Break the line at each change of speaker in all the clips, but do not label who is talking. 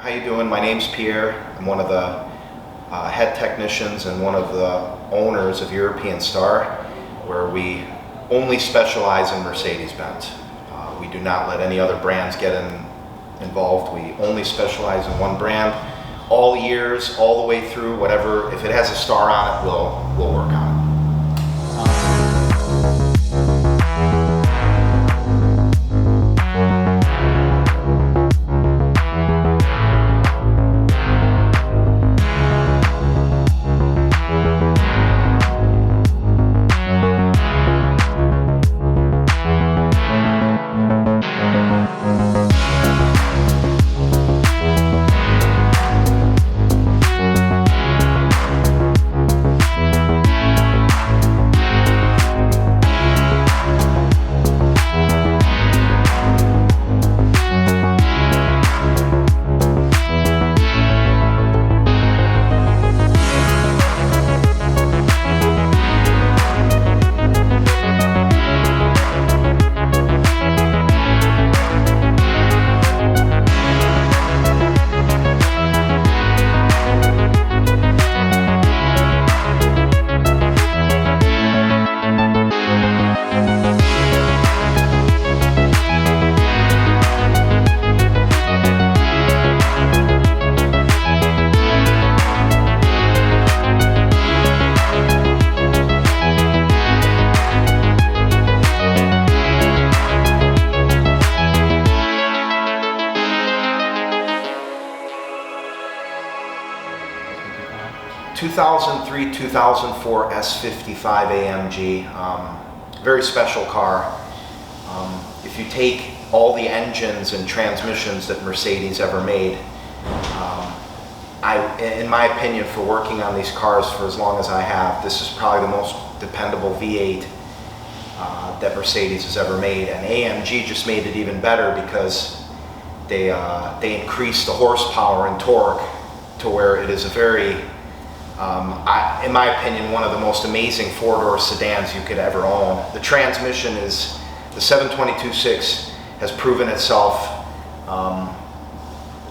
How you doing? My name's Pierre. I'm one of the head technicians and one of the owners of European Star, where we only specialize in Mercedes-Benz. We do not let any other brands get involved. We only specialize in one brand, all years, all the way through. Whatever, if it has a star on it, we'll work on it. 2003-2004 S55 AMG, very special car. If you take all the engines and transmissions that Mercedes ever made, in my opinion, for working on these cars for as long as I have, this is probably the most dependable V8 that Mercedes has ever made. And AMG just made it even better because they increased the horsepower and torque to where it is a very, in my opinion, one of the most amazing four-door sedans you could ever own. The transmission is, the 722.6 has proven itself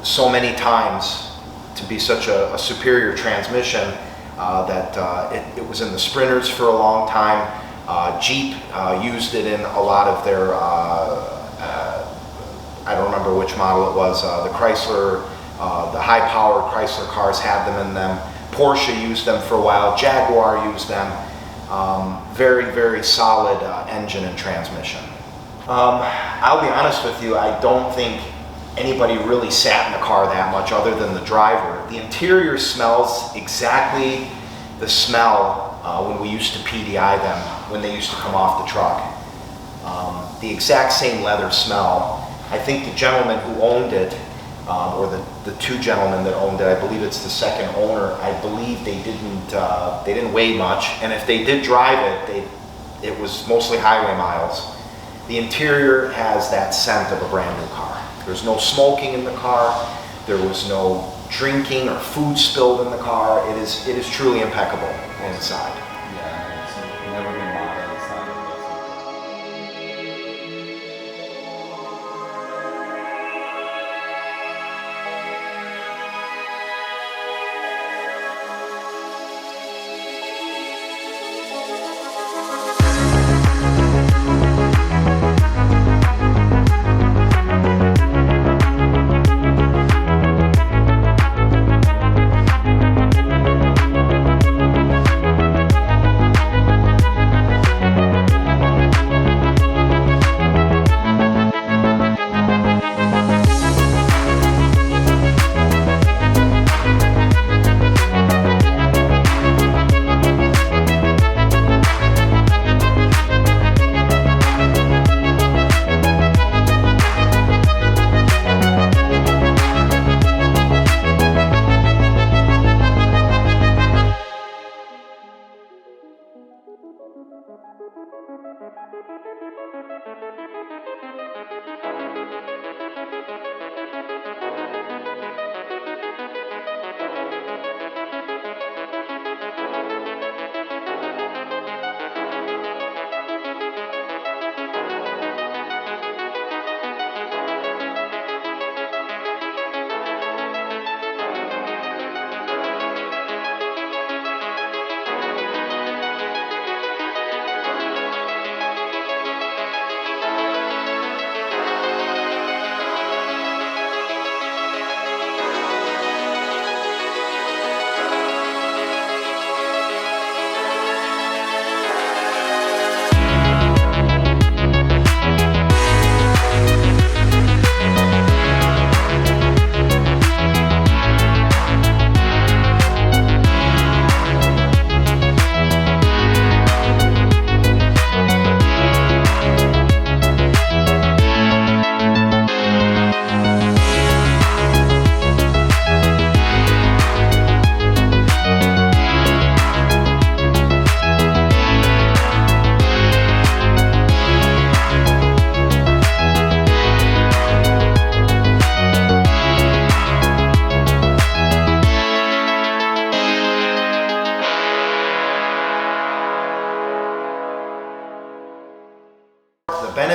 so many times to be such a superior transmission that it was in the Sprinters for a long time. Jeep used it in a lot of their, I don't remember which model it was, the Chrysler, the high-powered Chrysler cars had them in them. Porsche used them for a while, Jaguar used them. Very, very solid engine and transmission. I'll be honest with you, I don't think anybody really sat in the car that much other than the driver. The interior smells exactly the smell when we used to PDI them, when they used to come off the truck. The exact same leather smell. I think the gentleman who owned it, or the two gentlemen that owned it, I believe it's the second owner, I believe they didn't weigh much, and if they did drive it, it was mostly highway miles. The interior has that scent of a brand new car. There's no smoking in the car, there was no drinking or food spilled in the car. It is truly impeccable inside.
Yeah, it's never been modded inside of this.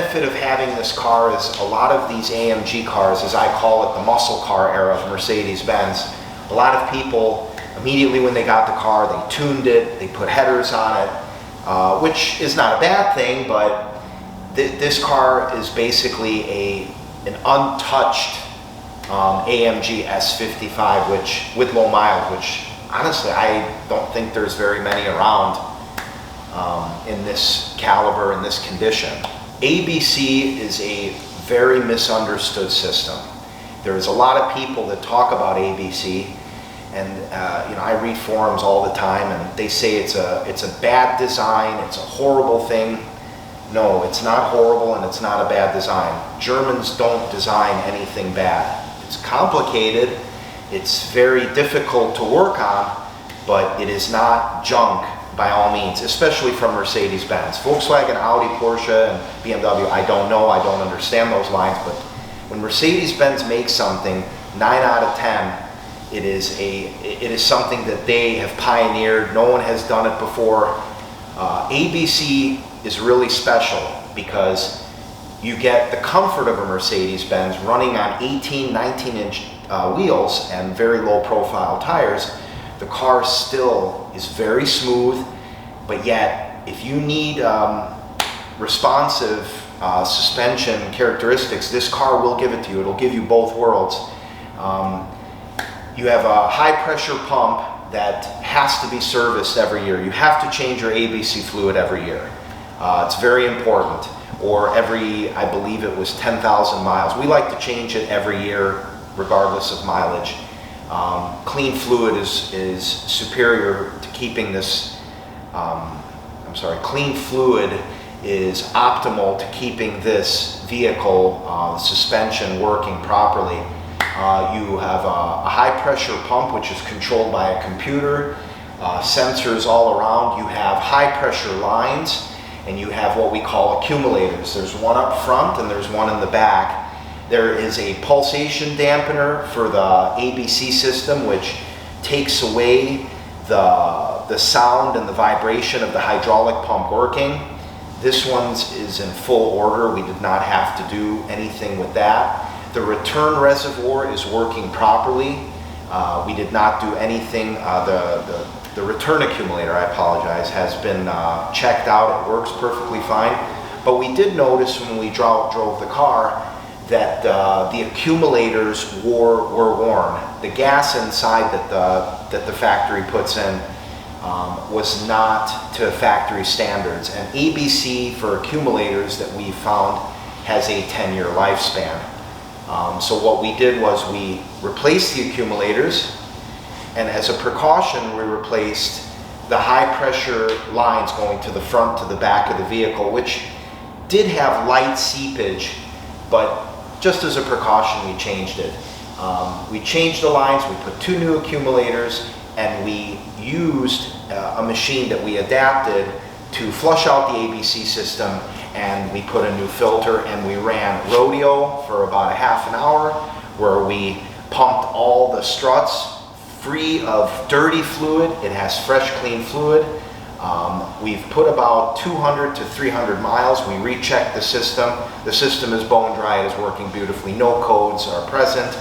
benefit of having this car is a lot of these AMG cars, as I call it, the muscle car era of Mercedes-Benz, a lot of people, immediately when they got the car, they tuned it, they put headers on it, which is not a bad thing, but this car is basically an untouched AMG S55, which with low mileage, which honestly I don't think there's very many around in this caliber, in this condition. ABC is a very misunderstood system. There's a lot of people that talk about ABC, and I read forums all the time, and they say it's a bad design, it's a horrible thing. No, it's not horrible, and it's not a bad design. Germans don't design anything bad. It's complicated, it's very difficult to work on, but it is not junk by all means, especially from Mercedes-Benz. Volkswagen, Audi, Porsche, and BMW, I don't know, I don't understand those lines, but when Mercedes-Benz makes something, 9 out of 10, it is something that they have pioneered. No one has done it before. ABC is really special because you get the comfort of a Mercedes-Benz running on 18, 19-inch wheels and very low profile tires. The car still is very smooth, but yet if you need responsive suspension characteristics, this car will give it to you. It'll give you both worlds. You have a high pressure pump that has to be serviced every year. You have to change your ABC fluid every year. It's very important. Or every, I believe it was 10,000 miles. We like to change it every year regardless of mileage. Clean fluid is superior to keeping this, clean fluid is optimal to keeping this vehicle, suspension working properly. You have a high pressure pump which is controlled by a computer, sensors all around. You have high pressure lines, and you have what we call accumulators. There's one up front and there's one in the back. There is a pulsation dampener for the ABC system, which takes away the sound and the vibration of the hydraulic pump working. This one is in full order. We did not have to do anything with that. The return reservoir is working properly. We did not do anything. The return accumulator, I apologize, has been checked out. It works perfectly fine. But we did notice when we drove the car that the accumulators were worn. The gas inside that the factory puts in was not to factory standards. And ABC for accumulators that we found has a 10-year lifespan. So what we did was we replaced the accumulators, and as a precaution we replaced the high pressure lines going to the front to the back of the vehicle, which did have light seepage, but just as a precaution we changed it. We changed the lines, we put 2 new accumulators, and we used a machine that we adapted to flush out the ABC system, and we put a new filter, and we ran rodeo for about a half an hour where we pumped all the struts free of dirty fluid. It has fresh, clean fluid. We've put about 200 to 300 miles. We rechecked the system. The system is bone dry. It is working beautifully. No codes are present.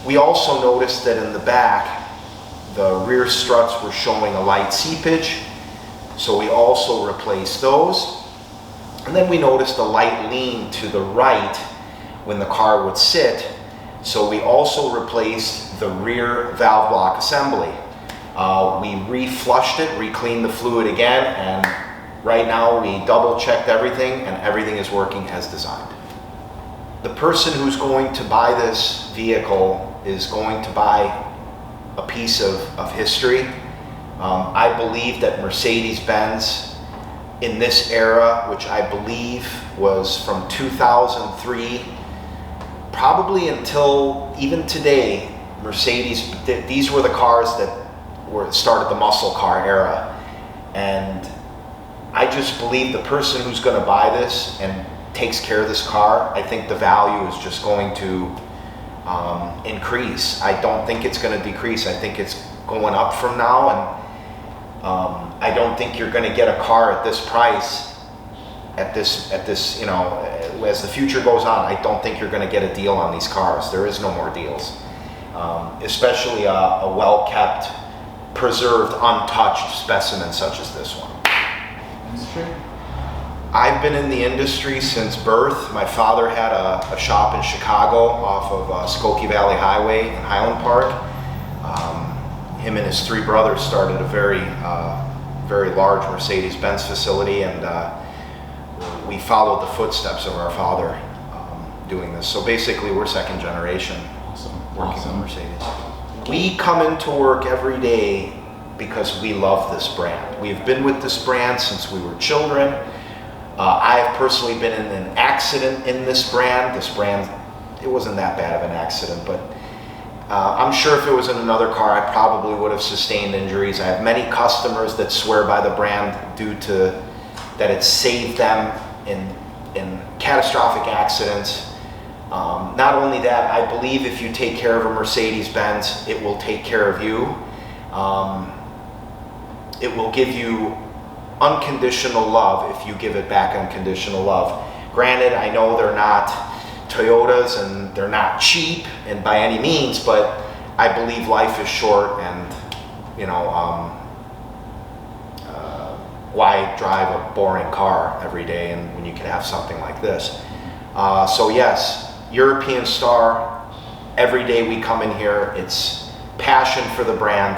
We also noticed that in the back, the rear struts were showing a light seepage, so we also replaced those. And then we noticed a light lean to the right when the car would sit, so we also replaced the rear valve block assembly. We re-flushed it, re-cleaned the fluid again, and right now we double-checked everything, and everything is working as designed. The person who's going to buy this vehicle is going to buy a piece of history. I believe that Mercedes-Benz in this era, which I believe was from 2003, probably until even today, Mercedes, these were the cars that started the muscle car era. And I just believe the person who's going to buy this and takes care of this car, I think the value is just going to increase. I don't think it's going to decrease. I think it's going up from now, and I don't think you're going to get a car at this price, at this as the future goes on, I don't think you're going to get a deal on these cars. There is no more deals, especially a well-kept, preserved, untouched specimen such as this one.
Industry?
I've been in the industry since birth. My father had a shop in Chicago off of Skokie Valley Highway in Highland Park. Him and his three brothers started a very large Mercedes-Benz facility, and we followed the footsteps of our father doing this. So basically, we're second generation working on Mercedes. We come into work every day because we love this brand. We've been with this brand since we were children. I have personally been in an accident in this brand. This brand, it wasn't that bad of an accident, but I'm sure if it was in another car, I probably would have sustained injuries. I have many customers that swear by the brand due to that it saved them in catastrophic accidents. Not only that, I believe if you take care of a Mercedes-Benz, it will take care of you. It will give you unconditional love if you give it back unconditional love. Granted, I know they're not Toyotas and they're not cheap and by any means, but I believe life is short, and why drive a boring car every day and when you can have something like this? So yes, European Star, every day we come in here, it's passion for the brand,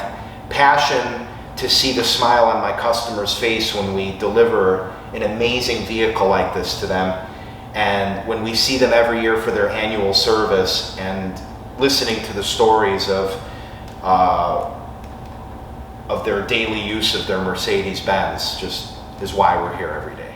passion to see the smile on my customer's face when we deliver an amazing vehicle like this to them, and when we see them every year for their annual service, and listening to the stories of their daily use of their Mercedes-Benz just is why we're here every day.